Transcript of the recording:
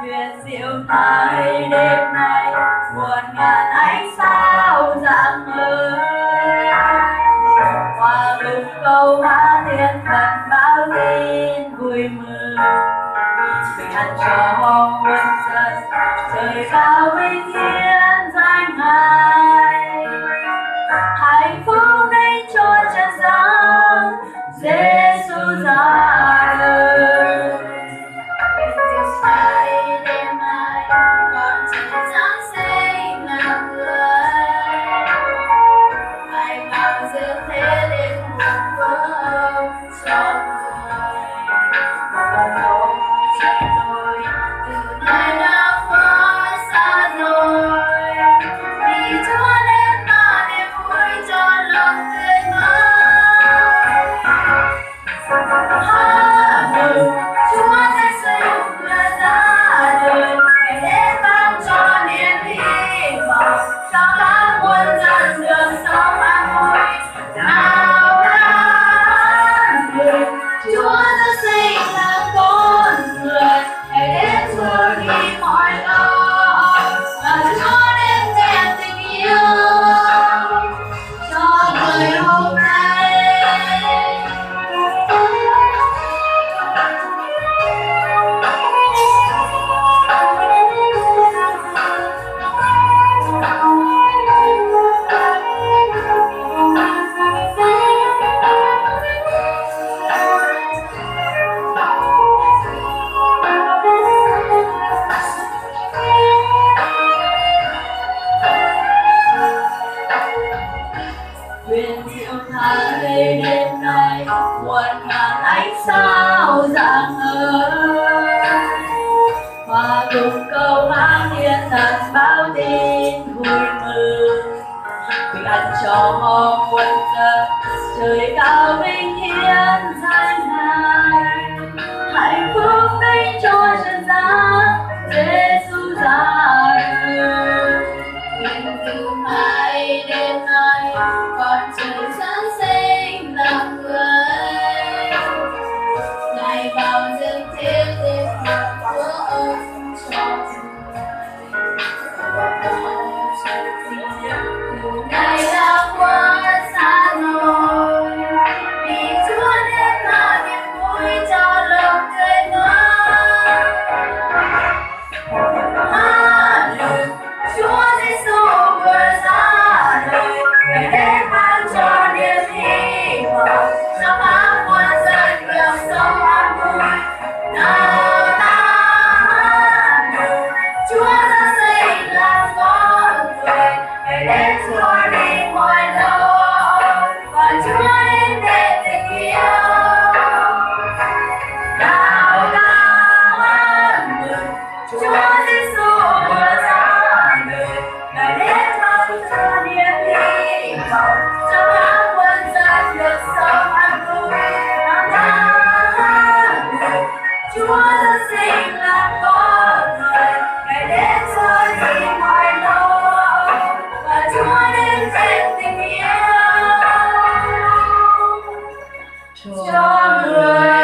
Duyên diệu này đêm nay muôn ngàn ánh sao rạng ngời, hòa cùng câu hát thiên thần báo tin vui mừng. Bình an cho muôn dân trời cao vinh hiển danh Ngài, hạnh phúc đến cho trần gian Giêsu ra đời. Đêm nay con trời Giáng sinh là người, Ngài vào dương thế đến muôn vương cho người. Và đâu trời đôi từ nay đã quá xa rồi, vì Chúa đến mà niềm vui cho lòng tươi mới. Chúa Giêsu là ra đời, Ngài đến ban cho niềm hy vọng cho các muôn dân được sống an vui. Nào đàn mừng Chúa Giêsu sinh là con người, Ngài đến xua đi mọi lo, và Chúa đến đem tình yêu cho người hôm nay. Huyền diệu thay đêm nay muôn ngàn ánh sao rạng ngời, hòa cùng câu hát thiên thần báo tin vui mừng. Bình an cho muôn dân trời cao vinh hiển danh Ngài, hạnh phúc đến cho trần gian Giêsu ra đời. Huyền diệu thay đêm nay con trời Giáng sinh là người, Ngài vào dương thế đến một Chúa ơn cho người. Và đó trời từ nay đã quá xa rồi, vì Chúa đến là niềm vui cho lòng tươi mới. Chúa Giêsu vừa ra đời, Ngài đến ban cho niềm hy vọng cho các muôn dân được sống an vui. Nào ta mừng Chúa Giáng sinh là con người, Ngài đến xua đi mọi lo, và Chúa đến đem tình yêu. Nào ta mừng Chúa Giêsu vừa ra đời, Ngài đến ban cho niềm hy vọng cho các muôn dân được sống an vui. Chúa Giáng sinh là con người, Ngài đến xóa đi mọi lo, và Chúa đến đem tình yêu cho người.